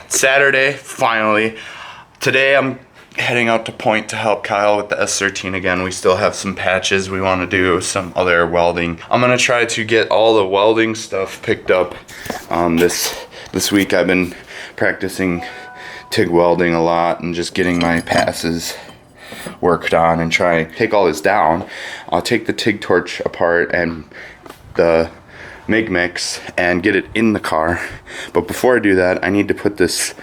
Saturday, finally. Today I'm heading out to Point to help Kyle with the S13 again. We still have some patches. We want to do some other welding. I'm gonna try to get all the welding stuff picked up. This week I've been practicing TIG welding a lot and just getting my passes worked on and try and take all this down. I'll take the TIG torch apart and the MIG mix and get it in the car. But before I do that, I need to put this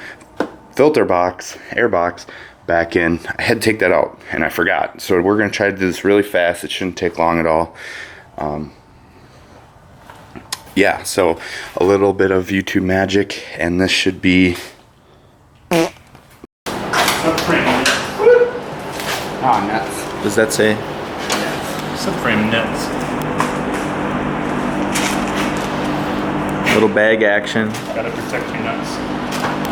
filter box, air box, back in. I had to take that out and I forgot. So we're gonna try to do this really fast. It shouldn't take long at all. Yeah, so a little bit of YouTube magic and this should be nuts. What does that say? Subframe nuts. Little bag action. Gotta protect your nuts.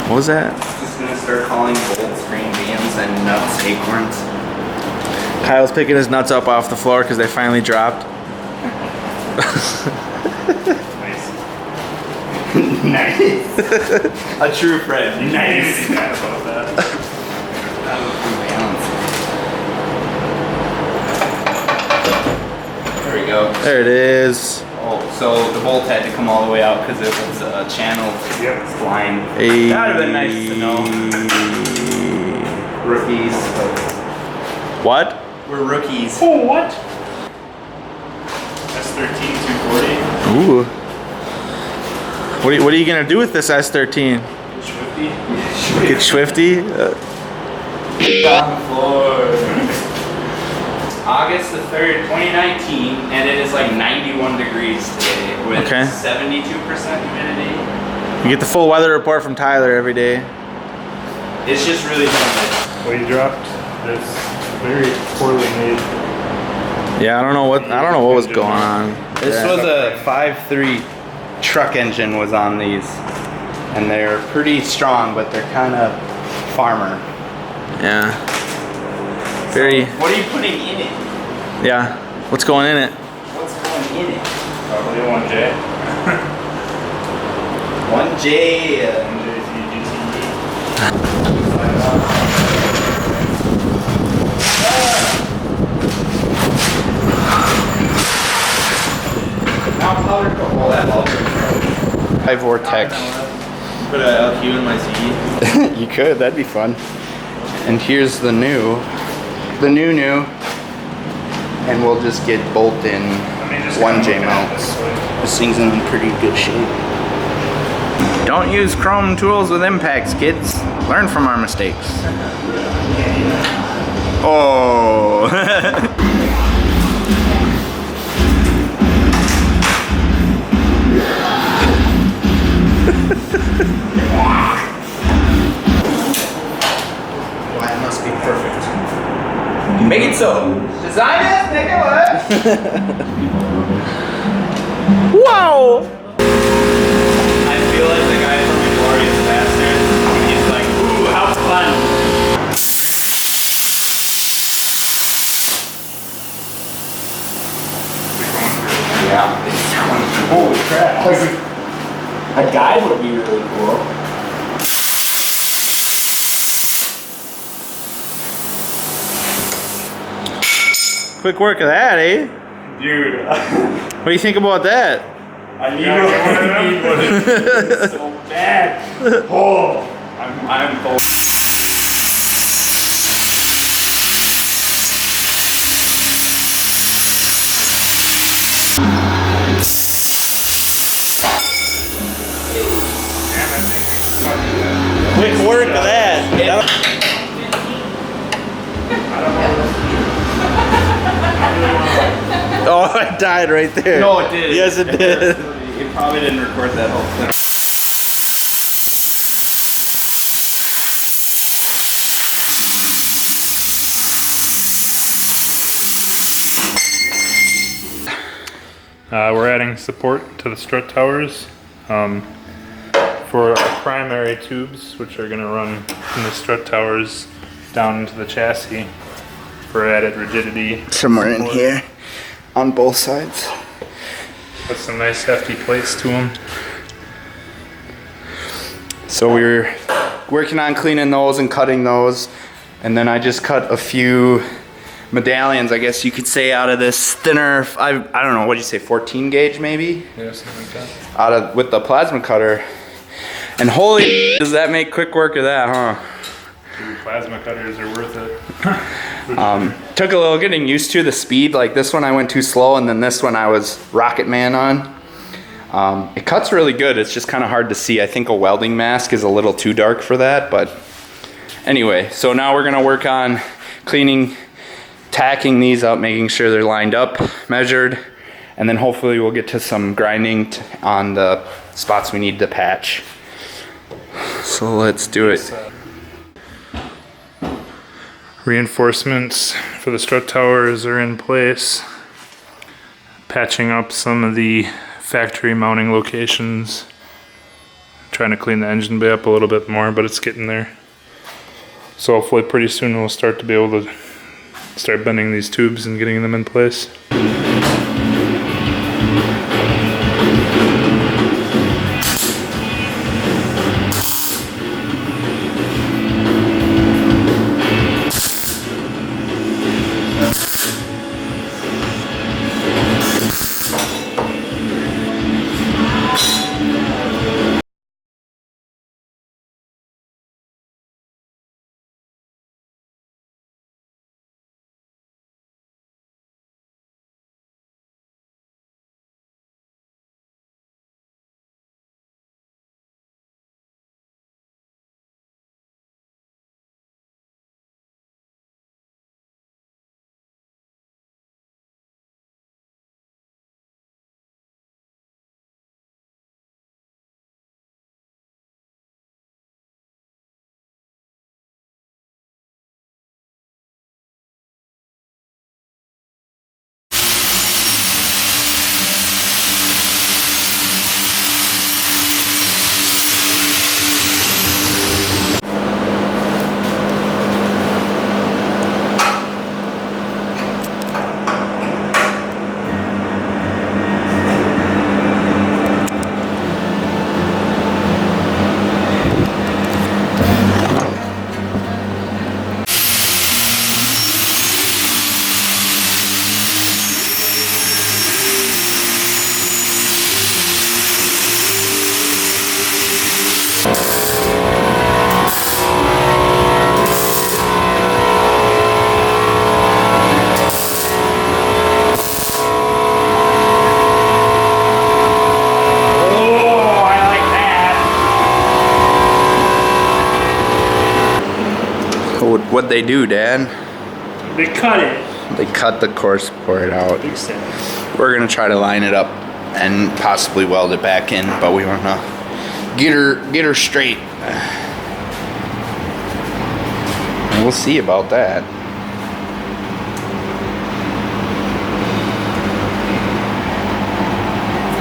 What was that? Just gonna start calling bolts green beans and nuts acorns. Kyle's picking his nuts up off the floor because they finally dropped. Nice. Nice. A true friend. Nice. Mad about that. There we go. There it is. Oh, so the bolt had to come all the way out because it was channeled line. Hey. That would have been nice to know. Rookies. What? We're rookies. Oh, what? S13 240. Ooh. What are you gonna do with this S13? Swifty. Get Swifty? On the floor. August the 3rd, 2019, and it is like 91 degrees today with 72% humidity. You get the full weather report from Tyler every day. It's just really humid. Well, you dropped this very poorly made. Yeah, I don't know what was going on. This was a 5.3 truck engine was on these, and they're pretty strong, but they're kind of farmer. Yeah. Very. What are you putting in it? Yeah. What's going in it? What's going in it? Probably 1J. 1J. Now powder coat. Oh, that helps. High vortex. Put a LQ in my CD. You could. That'd be fun. And here's the new, and we'll just get bolt-in 1J mounts. This thing's in pretty good shape. Don't use chrome tools with impacts, kids. Learn from our mistakes. Oh. Why it must be perfect. Make it so. Design it, make it work. Wow! I feel like the guy from Inglourious Basterds. He's like, ooh, how fun. Yeah. Holy crap. A guide would be really cool. Quick work of that, eh? Dude. What do you think about that? I need one of them. So bad. Oh. I'm full. Quick work of that. Oh, I died right there. No, it did. Yes, it did. It probably didn't record that whole thing. We're adding support to the strut towers. for our primary tubes, which are going to run from the strut towers down into the chassis for added rigidity. Somewhere in here on both sides. Put some nice hefty plates to them. So we were working on cleaning those and cutting those, and then I just cut a few medallions, I guess you could say, out of this thinner, I don't know, what do you say, 14 gauge maybe? Yeah, something like that. With the plasma cutter. And holy, does that make quick work of that, huh? Dude, plasma cutters are worth it. Took a little getting used to the speed. Like this one I went too slow, and then this one I was Rocket Man on. It cuts really good. It's just kind of hard to see. I think a welding mask is a little too dark for that, but anyway, so now we're gonna work on cleaning, tacking these up, making sure they're lined up, measured, and then hopefully we'll get to some grinding on the spots we need to patch. So let's do it. Reinforcements for the strut towers are in place. Patching up some of the factory mounting locations. Trying to clean the engine bay up a little bit more, but it's getting there. So hopefully pretty soon we'll start to be able to start bending these tubes and getting them in place. What'd they do, Dad? They cut it. They cut the core support out. Big step. We're gonna try to line it up and possibly weld it back in, but we wanna get her straight. And we'll see about that.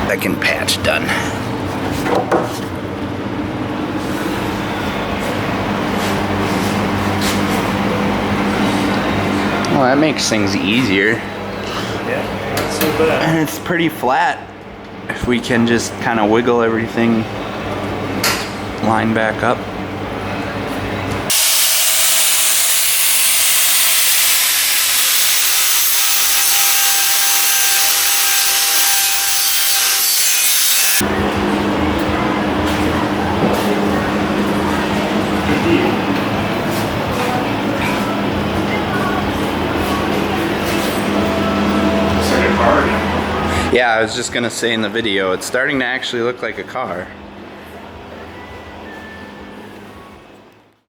Second patch done. Well, that makes things easier. Yeah, not so bad. And it's pretty flat. If we can just kind of wiggle everything line back up. Yeah, I was just gonna say in the video, it's starting to actually look like a car.